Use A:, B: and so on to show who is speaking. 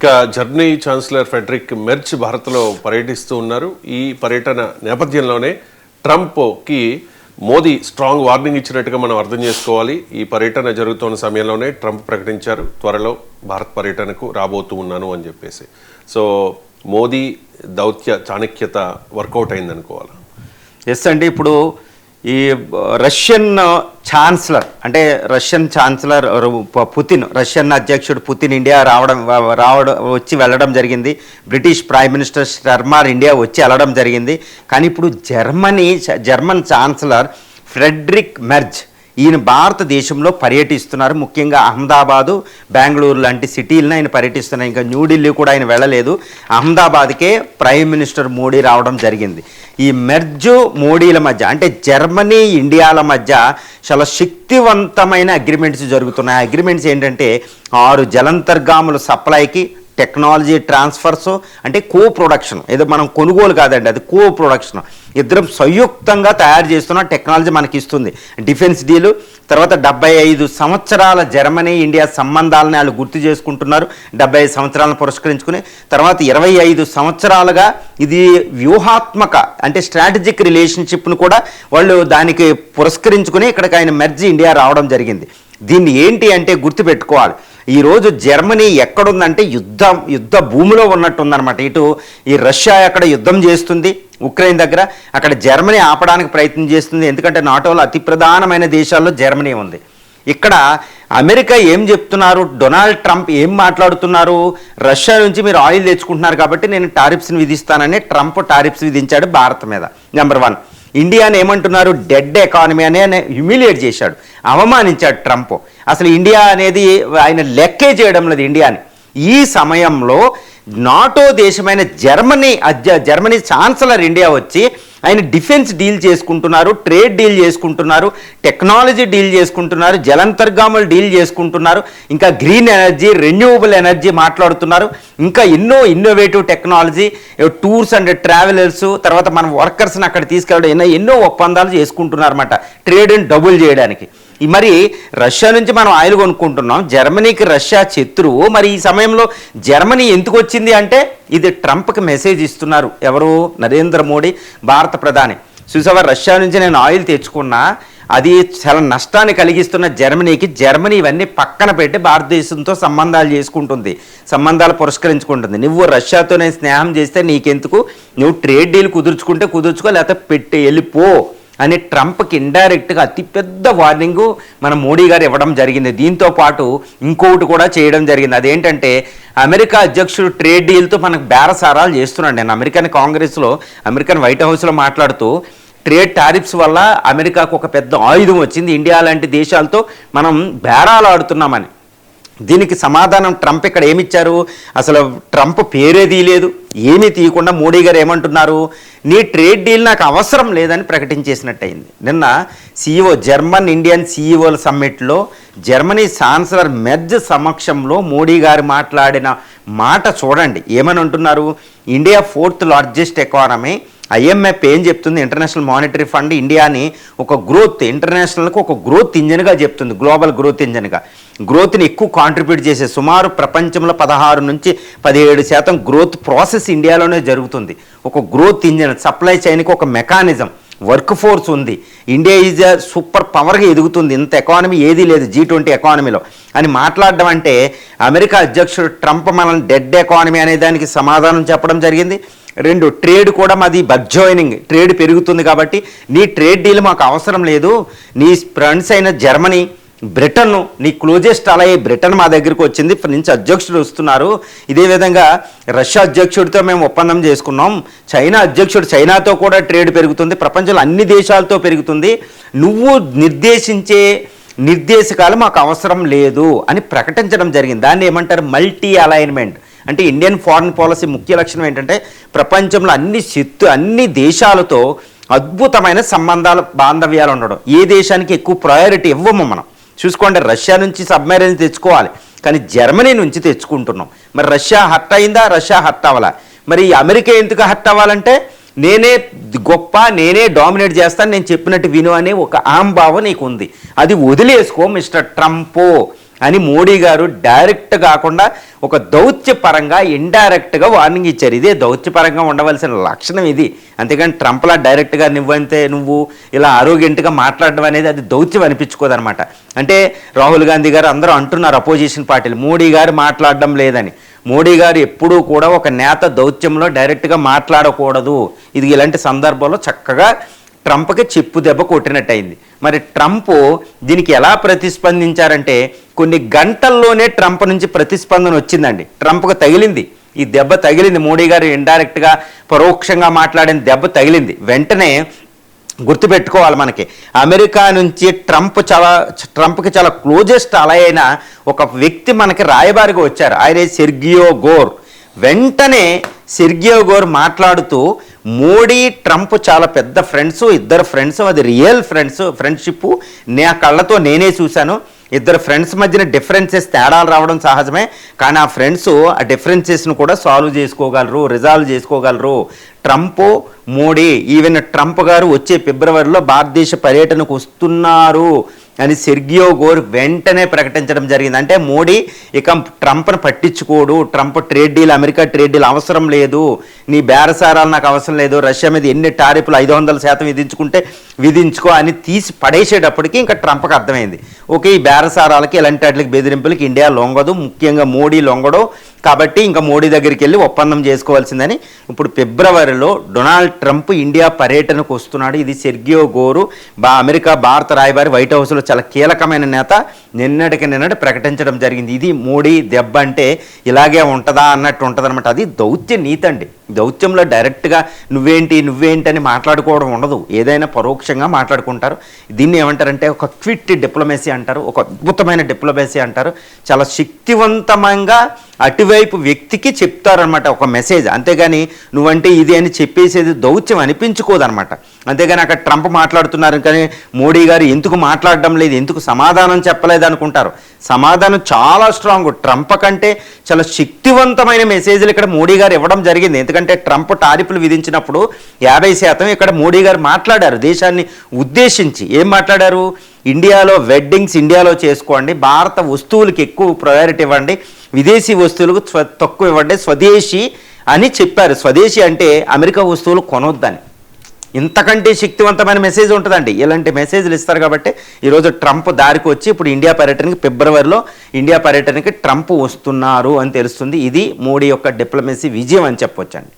A: ఇక Germany chancellor Frederick merch భారత్లో పర్యటిస్తూ ఉన్నారు. ఈ పర్యటన నేపథ్యంలోనే ట్రంప్కి మోదీ స్ట్రాంగ్ వార్నింగ్ ఇచ్చినట్టుగా మనం అర్థం చేసుకోవాలి. ఈ పర్యటన జరుగుతున్న సమయంలోనే ట్రంప్ ప్రకటించారు, త్వరలో భారత్ పర్యటనకు రాబోతూ ఉన్నాను అని చెప్పేసి. సో మోదీ దౌత్య చాణక్యత వర్కౌట్ అయింది అనుకోవాలి.
B: ఎస్ అండి, ఇప్పుడు ఈ రష్యన్ ఛాన్సలర్ అంటే రష్యన్ ఛాన్సలర్ పుతిన్, రష్యన్ అధ్యక్షుడు పుతిన్ ఇండియా వచ్చి వెళ్ళడం జరిగింది. బ్రిటిష్ ప్రైమ్ మినిస్టర్ స్టర్మర్ ఇండియా వచ్చి వెళ్ళడం జరిగింది. కానీ ఇప్పుడు జర్మన్ ఛాన్సలర్ ఫ్రెడరిక్ మెర్చ్ ఈయన భారతదేశంలో పర్యటిస్తున్నారు. ముఖ్యంగా అహ్మదాబాదు, బెంగళూరు లాంటి సిటీలను ఆయన పర్యటిస్తున్నారు. ఇంకా న్యూఢిల్లీ కూడా ఆయన వెళ్ళలేదు. అహ్మదాబాద్కే ప్రైమ్ మినిస్టర్ మోడీ రావడం జరిగింది. ఈ మెర్జ్ మోడీల మధ్య అంటే జర్మనీ ఇండియాల మధ్య చాలా శక్తివంతమైన అగ్రిమెంట్స్ జరుగుతున్నాయి. అగ్రిమెంట్స్ ఏంటంటే 6 జలాంతర్గాముల సప్లైకి, టెక్నాలజీ ట్రాన్స్ఫర్స్ అంటే కో ప్రొడక్షన్, ఏదో మనం కొనుగోలు కాదండి, అది కో ప్రొడక్షన్. ఇద్దరం సంయుక్తంగా తయారు చేస్తున్న టెక్నాలజీ మనకి ఇస్తుంది. డిఫెన్స్ డీలు, తర్వాత 75 సంవత్సరాల జర్మనీ ఇండియా సంబంధాలని వాళ్ళు గుర్తు చేసుకుంటున్నారు. 75 సంవత్సరాలను పురస్కరించుకుని తర్వాత 25 సంవత్సరాలుగా ఇది వ్యూహాత్మక అంటే స్ట్రాటజిక్ రిలేషన్షిప్ను కూడా వాళ్ళు దానికి పురస్కరించుకుని ఇక్కడికి ఆయన మెర్జ్ ఇండియా రావడం జరిగింది. దీన్ని ఏంటి అంటే గుర్తుపెట్టుకోవాలి, ఈరోజు జర్మనీ ఎక్కడుందంటే యుద్ధ భూమిలో ఉన్నట్టుందన్నమాట. ఇటు ఈ రష్యా ఎక్కడ యుద్ధం చేస్తుంది ఉక్రెయిన్ దగ్గర, అక్కడ జర్మనీ ఆపడానికి ప్రయత్నం చేస్తుంది. ఎందుకంటే నాటోలో అతి ప్రధానమైన దేశాల్లో జర్మనీ ఉంది. ఇక్కడ అమెరికా ఏం చెప్తున్నారు, డొనాల్డ్ ట్రంప్ ఏం మాట్లాడుతున్నారు, రష్యా నుంచి మీరు ఆయిల్ తెచ్చుకుంటున్నారు కాబట్టి నేను టారిఫ్స్ని విధిస్తానని ట్రంప్ టారిఫ్స్ విధించాడు భారత్ మీద. నెంబర్ 1. ఇండియాని ఏమంటున్నారు, డెడ్ ఎకానమీ అనే హ్యూమిలియేట్ చేశాడు, అవమానించాడు ట్రంప్. అసలు ఇండియా అనేది ఆయన లెక్కే చేయడం లేదు ఇండియాని. ఈ సమయంలో నాటో దేశమైన జర్మనీ ఛాన్సలర్ ఇండియా వచ్చి ఆయన డిఫెన్స్ డీల్ చేసుకుంటున్నారు, ట్రేడ్ డీల్ చేసుకుంటున్నారు, టెక్నాలజీ డీల్ చేసుకుంటున్నారు, జలాంతర్గాములు డీల్ చేసుకుంటున్నారు, ఇంకా గ్రీన్ ఎనర్జీ, రెన్యూవబుల్ ఎనర్జీ మాట్లాడుతున్నారు, ఇంకా ఎన్నో innovative technology, tours and travellers, తర్వాత మన వర్కర్స్ని అక్కడ తీసుకెళ్ళడం, ఎన్నో ఒప్పందాలు చేసుకుంటున్నారన్నమాట ట్రేడ్ని డబుల్ చేయడానికి. మరి రష్యా నుంచి మనం ఆయిల్ కొనుక్కుంటున్నాం, జర్మనీకి రష్యా శత్రువు. మరి ఈ సమయంలో జర్మనీ ఎందుకు వచ్చింది అంటే ఇది ట్రంప్కి మెసేజ్ ఇస్తున్నారు ఎవరు, నరేంద్ర మోడీ భారత ప్రధాని. చూసావా, రష్యా నుంచి నేను ఆయిల్ తెచ్చుకున్నా, అది చాలా నష్టాన్ని కలిగిస్తున్న జర్మనీ ఇవన్నీ పక్కన పెట్టి భారతదేశంతో సంబంధాలు చేసుకుంటుంది, సంబంధాలు పురస్కరించుకుంటుంది. నువ్వు రష్యాతోనే స్నేహం చేస్తే నీకెందుకు, నువ్వు ట్రేడ్ డీల్ కుదుర్చుకో, లేకపోతే వెళ్ళిపో అని ట్రంప్కి ఇండైరెక్ట్గా అతిపెద్ద వార్నింగు మన మోడీ గారు ఇవ్వడం జరిగింది. దీంతో పాటు ఇంకొకటి కూడా చేయడం జరిగింది. అదేంటంటే అమెరికా అధ్యక్షుడు ట్రేడ్ డీల్తో మనకు బేరసారాలు చేస్తున్నాడు. నేను అమెరికన్ వైట్ హౌస్లో మాట్లాడుతూ ట్రేడ్ టారిఫ్స్ వల్ల అమెరికాకు ఒక పెద్ద ఆయుధం వచ్చింది, ఇండియా లాంటి దేశాలతో మనం బేరాలు ఆడుతున్నామని. దీనికి సమాధానం ట్రంప్ ఇక్కడ ఏమిచ్చారు, అసలు ట్రంప్ పేరేదీ లేదు, ఏమీ తీయకుండా మోడీ గారు ఏమంటున్నారు, నీ ట్రేడ్ డీల్ నాకు అవసరం లేదని ప్రకటించేసినట్టయింది. నిన్న జర్మన్ ఇండియన్ సీఈఓల సమ్మిట్లో జర్మనీ ఛాన్సలర్ మెర్జ్ సమక్షంలో మోడీ గారు మాట్లాడిన మాట చూడండి. ఏమని అంటున్నారు, India 4th largest economy, IMF ఏం చెప్తుంది, ఇంటర్నేషనల్ మానిటరీ ఫండ్ ఇండియాని ఒక ఇంటర్నేషనల్కి ఒక గ్రోత్ ఇంజన్గా చెప్తుంది, గ్లోబల్ గ్రోత్ ఇంజన్గా. గ్రోత్ని ఎక్కువ కాంట్రిబ్యూట్ చేసే సుమారు ప్రపంచంలో 16 నుంచి 17% గ్రోత్ ప్రాసెస్ ఇండియాలోనే జరుగుతుంది. ఒక గ్రోత్ ఇంజన్, సప్లై చైన్కి ఒక మెకానిజం, వర్క్ ఫోర్స్ ఉంది. ఇండియా ఈజ్ ఎ సూపర్ పవర్గా ఎదుగుతుంది, ఇంత ఎకానమీ ఏదీ లేదు G20 ఎకానమీలో అని మాట్లాడడం అంటే అమెరికా అధ్యక్షుడు ట్రంప్ మనల్ని డెడ్ ఎకానమీ అనే దానికి సమాధానం చెప్పడం జరిగింది. 2, ట్రేడ్ కూడా మాది బడ్జాయినింగ్, ట్రేడ్ పెరుగుతుంది కాబట్టి నీ ట్రేడ్ డీల్ మాకు అవసరం లేదు. నీ ఫ్రెండ్స్ అయిన జర్మనీ, బ్రిటన్, నీ క్లోజెస్ట్ అలాగే బ్రిటన్ మా దగ్గరికి వచ్చింది, నుంచి అధ్యక్షుడు వస్తున్నారు. ఇదే విధంగా రష్యా అధ్యక్షుడితో మేము ఒప్పందం చేసుకున్నాం, చైనా అధ్యక్షుడు చైనాతో కూడా ట్రేడ్ పెరుగుతుంది, ప్రపంచంలో అన్ని దేశాలతో పెరుగుతుంది, నువ్వు నిర్దేశకాలు మాకు అవసరం లేదు అని ప్రకటించడం జరిగింది. దాన్ని ఏమంటారు, మల్టీ అలైన్మెంట్. అంటే ఇండియన్ ఫారిన్ పాలసీ ముఖ్య లక్షణం ఏంటంటే ప్రపంచంలో అన్ని దేశాలతో అద్భుతమైన బాంధవ్యాలు ఉండడం. ఏ దేశానికి ఎక్కువ ప్రయారిటీ ఇవ్వము మనం. చూసుకోండి, రష్యా నుంచి సబ్మెరైన్స్ తెచ్చుకోవాలి, కానీ జర్మనీ నుంచి తెచ్చుకుంటున్నాం. మరి రష్యా హర్ట్ అయిందా, రష్యా హర్ట్ అవ్వాలా? మరి అమెరికా ఎందుకు హర్ట్ అవ్వాలంటే నేనే గొప్ప, నేనే డామినేట్ చేస్తాను, నేను చెప్పినట్టు విను అనే ఒక ఆంభావం నీకు ఉంది. అది వదిలేసుకో మిస్టర్ ట్రంప్. అని మోడీ గారు డైరెక్ట్ కాకుండా ఒక దౌత్యపరంగా ఇండైరెక్ట్గా వార్నింగ్ ఇచ్చారు. ఇదే దౌత్యపరంగా ఉండవలసిన లక్షణం ఇది. అంతేకాని ట్రంప్లా డైరెక్ట్గా నువ్వు ఇలా ఆరోగ్యంగా మాట్లాడడం అనేది అది దౌత్యం అనిపించుకోదనమాట. అంటే రాహుల్ గాంధీ గారు అందరూ అంటున్నారు అపోజిషన్ పార్టీలు మోడీ గారు మాట్లాడడం లేదని. మోడీ గారు ఎప్పుడూ కూడా ఒక నేత దౌత్యంలో డైరెక్ట్గా మాట్లాడకూడదు. ఇది ఇలాంటి సందర్భంలో చక్కగా ట్రంప్కి చెప్పు దెబ్బ కొట్టినట్టయింది. మరి ట్రంప్ దీనికి ఎలా ప్రతిస్పందించారంటే కొన్ని గంటల్లోనే ట్రంప్ నుంచి ప్రతిస్పందన వచ్చిందండి. ట్రంప్కు తగిలింది, ఈ దెబ్బ తగిలింది. మోడీ గారు ఇండైరెక్ట్గా పరోక్షంగా మాట్లాడిన దెబ్బ తగిలింది. వెంటనే గుర్తుపెట్టుకోవాలి, మనకి అమెరికా నుంచి ట్రంప్కి చాలా క్లోజెస్ట్ అలా అయిన ఒక వ్యక్తి మనకి రాయబారిగా వచ్చారు. ఆయన సెర్గియో గోర్. వెంటనే సెర్గియో గోర్ మాట్లాడుతూ మోడీ ట్రంప్ చాలా పెద్ద ఫ్రెండ్స్, ఇద్దరు ఫ్రెండ్స్, అది రియల్ ఫ్రెండ్షిప్ నా కళ్ళతో నేనే చూశాను. ఇద్దరు ఫ్రెండ్స్ మధ్యన డిఫరెన్సెస్ తేడాలు రావడం సహజమే, కానీ ఆ ఫ్రెండ్స్ ఆ డిఫరెన్సెస్ను కూడా సాల్వ్ చేసుకోగలరు, రిజాల్వ్ చేసుకోగలరు. ట్రంప్ మోడీ ఈవెన్ ట్రంప్ గారు వచ్చే ఫిబ్రవరిలో భారతదేశ పర్యటనకు వస్తున్నారు అని సెర్గియో గోర్ వెంటనే ప్రకటించడం జరిగింది. అంటే మోడీ ఇక ట్రంప్ను పట్టించుకోడు, Trump trade deal, America trade deal అవసరం లేదు, నీ బేరసారాలు నాకు అవసరం లేదు, రష్యా మీద ఎన్ని టారిఫ్లు 500% విధించుకుంటే విధించుకో అని తీసి పడేసేటప్పటికి ఇంకా ట్రంప్కి అర్థమైంది, ఓకే ఈ బేరసారాలకి ఇలాంటి వాటికి బెదిరింపులకి ఇండియా లొంగదు, ముఖ్యంగా మోడీ లొంగడు, కాబట్టి ఇంకా మోడీ దగ్గరికి వెళ్ళి ఒప్పందం చేసుకోవాల్సిందని. ఇప్పుడు ఫిబ్రవరిలో డొనాల్డ్ ట్రంప్ ఇండియా పర్యటనకు వస్తున్నాడు. ఇది సెర్గియో గోరు అమెరికా భారత రాయబారి, వైట్ హౌస్లో చాలా కీలకమైన నేత నిన్నటి ప్రకటించడం జరిగింది. ఇది మోడీ దెబ్బ అంటే ఇలాగే ఉంటుందా అన్నట్టు ఉంటుంది అనమాట. అది దౌత్య నీతి అండి. దౌత్యంలో డైరెక్ట్గా నువ్వేంటి అని మాట్లాడుకోవడం ఉండదు, ఏదైనా పరోక్షంగా మాట్లాడుకుంటారు. దీన్ని ఏమంటారంటే ఒక క్విట్ డిప్లొమసీ అంటారు, ఒక అద్భుతమైన డిప్లొమసీ అంటారు. చాలా శక్తివంతంగా అటువైపు వ్యక్తికి చెప్తారనమాట ఒక మెసేజ్. అంతేగాని నువ్వంటే ఇది అని చెప్పేసేది దౌత్యం అనిపించుకోదనమాట. అంతేగాని అక్కడ ట్రంప్ మాట్లాడుతున్నారు కానీ మోడీ గారు ఎందుకు మాట్లాడడం లేదు, ఎందుకు సమాధానం చెప్పలేదు అనుకుంటారు. సమాధానం చాలా స్ట్రాంగ్, ట్రంప్ కంటే చాలా శక్తివంతమైన మెసేజ్లు ఇక్కడ మోడీ గారు ఇవ్వడం జరిగింది. ఎందుకంటే ట్రంప్ టారిఫ్లు విధించినప్పుడు 50% ఇక్కడ మోడీ గారు మాట్లాడారు దేశాన్ని ఉద్దేశించి. ఏం మాట్లాడారు? ఇండియాలో వెడ్డింగ్స్ ఇండియాలో చేసుకోండి, భారత వస్తువులకి ఎక్కువ ప్రయారిటీ ఇవ్వండి, విదేశీ వస్తువులకు తక్కువ ఇవ్వండి, స్వదేశీ అని చెప్పారు. స్వదేశీ అంటే అమెరికా వస్తువులు కొనొద్దని. ఇంతకంటే శక్తివంతమైన మెసేజ్ ఉంటుందండి. ఇలాంటి మెసేజ్లు ఇస్తారు కాబట్టి ఈరోజు ట్రంప్ దారికి వచ్చి ఇప్పుడు ఇండియా పర్యటనకి ఫిబ్రవరిలో ఇండియా పర్యటనకి ట్రంప్ వస్తున్నారు అని తెలుస్తుంది. ఇది మోడీ యొక్క డిప్లొమసీ విజయం అని చెప్పొచ్చండి.